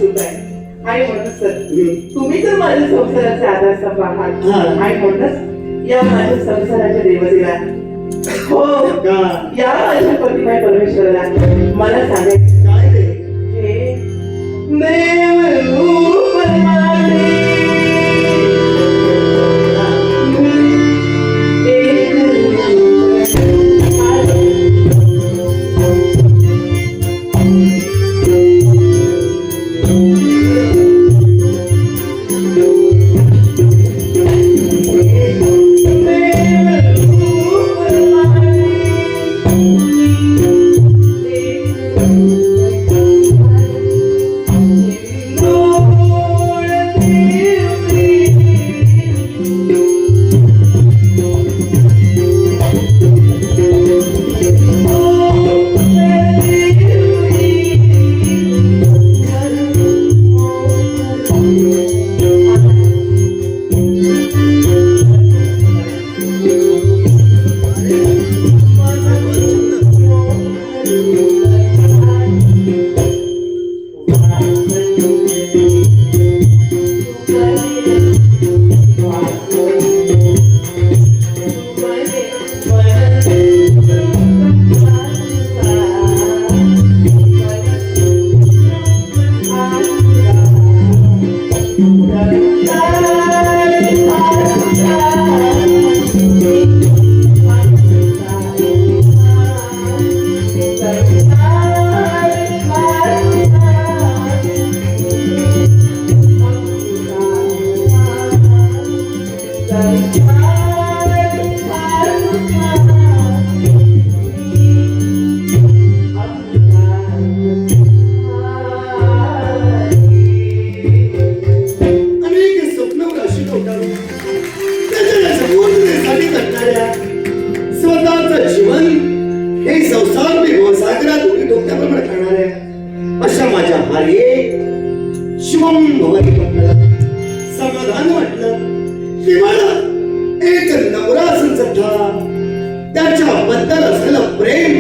आणि म्हणूनच तुम्ही तर माझ्या संसाराचे आधारस्तंभ आहात आणि म्हणूनच या माझ्या संसाराच्या देवतेला हो या माझ्या पतिमाय परमेश्वराला मला सांगायचं काय ते हे देव रूप माझे समाधान वाटलं केवळ एक नवरा संसद्धा त्याच्याबद्दल असलेलं प्रेम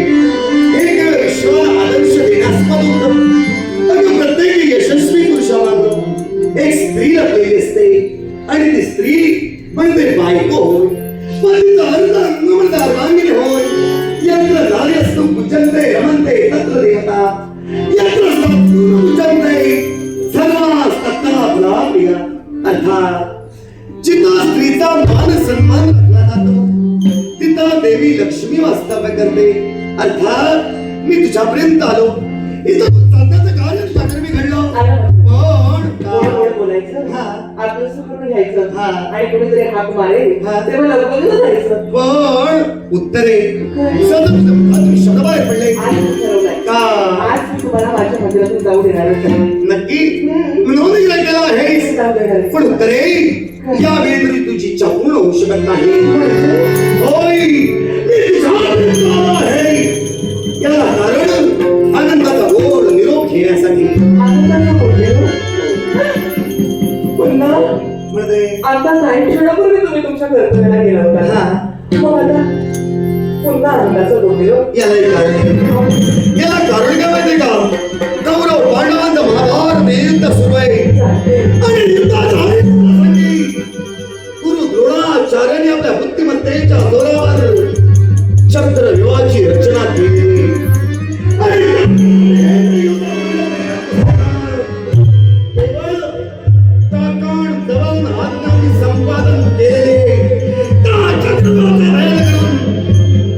एक विश्वाला आदर्श देण्यास्पद होतं. अगं प्रत्येक यशस्वी पुरुषामागं एक स्त्री लपलेली असते आणि ती स्त्री म्हणजे बायको होय. पतित अंग अर्धांगिनी होय. यत्र नार्यस्तु पूजन्ते रमन्ते तत्र देवता यत्र सत्त्वं पूजन्ते सर्वास्तत्र फला प्रिया. अर्थात जिथं स्त्रीचा मान सन्मान राखला जातो तिथं देवी लक्ष्मी वास्तव्य करते. अर्थात मी तुझ्यापर्यंत आलो इथं साध्याचं कार्य तुझ्याकडे मी घडलं पण बोलायचं आपलं सुख घ्यायचं आणि कोणीतरी हाक मारेल तेव्हा लगोलग जायचं. पण उत्तरे तुम्ही शब्द बाहेर पडले का आज मी तुम्हाला माझ्या मंदिरातून जाऊ देणार नक्की म्हणून केला आहे. पण उत्तरे या वेळी तुझी इच्छा पूर्ण होऊ शकत नाही. होय मी तुझ्या आहे याला कारण आनंदाचा गोड निरोप घेण्यासाठी. आता काही क्षणापूर्वी तुम्ही तुमच्या कर्तव्याला गेला होता मग आता पुन्हा आनंदाचं गोड निरोप. याला कारण काय माहिती का कौरव पांडवांचा महाभारत युद्ध सुरू आहे आणि युद्धाच्या गुरु द्रोणाचार्याने आपल्या बुद्धिमत्तेच्या जोरावर चक्रव्यूहाची रचना केली संपादन केलेले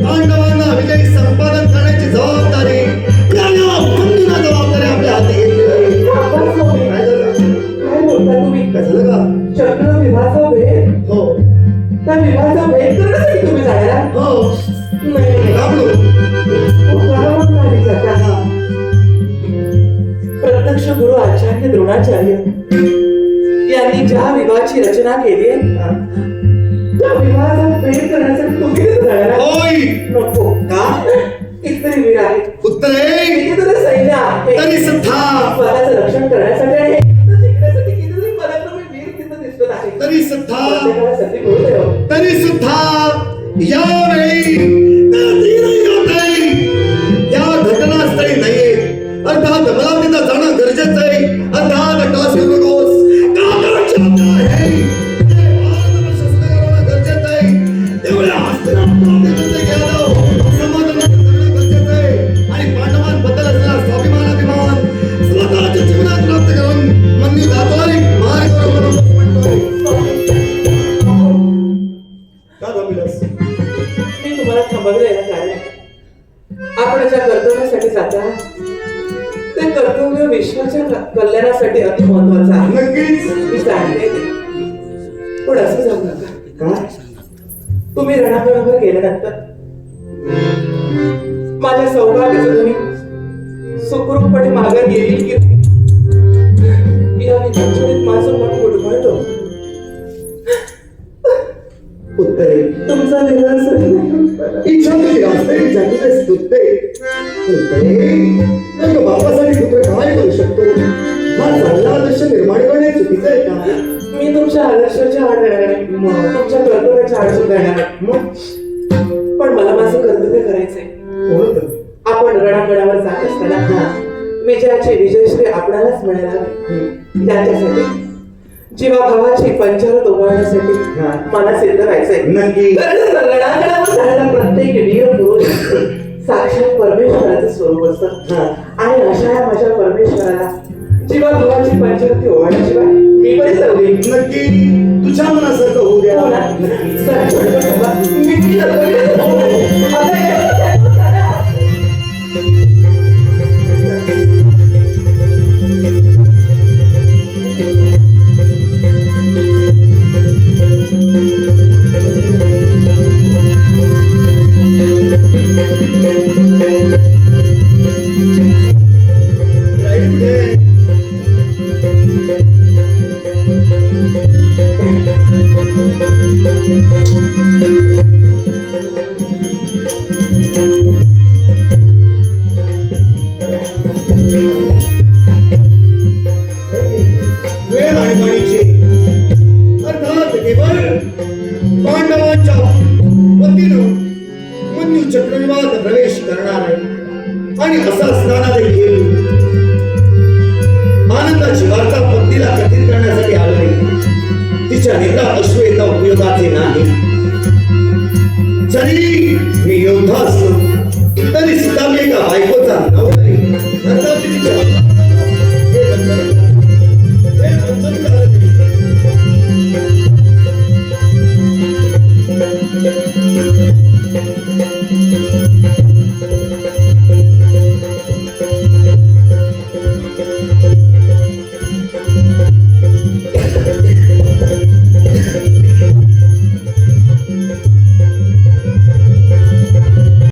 पांडवांना विजय संपादन करण्याची जबाबदारी आपल्या हाती घेतली. काय बोलता तुम्ही कसं का चक्र विवाहाचा भेद हो त्या विवाहाचा भेद करण्यासाठी तुम्ही जायला हो नाही प्रत्यक्ष गुरु आचार्य द्रोणाचार्य यांनी ज्या विवाहाची रचना केली त्या विवाहाचा भेद करण्यासाठी तुम्ही जायला नको का कितीतरी वीर आहेत उत्तरे कितीतरी सैन्य आहे तरी सुद्धा स्वतःचं रक्षण करण्यासाठी आणि शिकण्यासाठी कितीतरी पराक्रमी वीर तिथं दिसत आहे. तरी सुद्धा यावेळी या घटनास्थळी नाहीये. अर्थात मला तिथं जाणं गरजेचं आहे. अर्थात कल्याणासाठी अति महत्वाचा आहे. नक्कीच. मी सांगते ते. पण असं जाऊ नका. काय? तुम्ही रणांगणावर गेल्यानंतर माझ्या सौभाग्याचं ध्वनी सुखरूपपणे मागे गेली की या विचारात माझं मन गुडगुडतो. उत्तरे तुमचा निर्णय इच्छा तुझी वास्तविक जातीने स्तुते. उत्तरे मग बापासाठी पुत्र काय करू शकतो? हा चांगला आदर्श निर्माण करणे चुकीचं आहे का? मी तुमच्या आदर्शाच्या आड येणार नाही. तुमच्या कर्तव्याच्या आड सुद्धा येणार नाही. मग पण मला माझं कर्तव्य करायचंय. कोणतं? आपण रणांगणावर जात असताना विजयाचे विजयश्री आपणालाच मिळायला हवे. त्याच्यासाठी जीवाभावाची पंचारत उभारण्यासाठी मला सिद्ध व्हायचंय. नक्की. कारण रणांगणावर जाणारा प्रत्येक वीर पुरुष साक्षात परमेश्वराचं स्वरूप असतं. आणि अशा या माझ्या परमेश्वराला जीवाभावाची पंचारती ओवाळण्याशिवाय मी पण जगली. नक्की तुझ्या मनासारखं होऊ द्या. हो ना? नक्की. मी आता वेळ आणि पाणीचे अर्थात केवळ पांडवांच्या वतीनं मृत्यू चक्रविवाहात प्रवेश करणार आहे. आणि असं असताना देखील आनंदाची वार्ता पत्नीला कथित करण्यासाठी आलो नाही. तिच्या नेत्रात अश्रू येता उपयोगाचे नाही. जरी मी योद्धा असलो तरी सुद्धा मी एका बायकोचा नवरा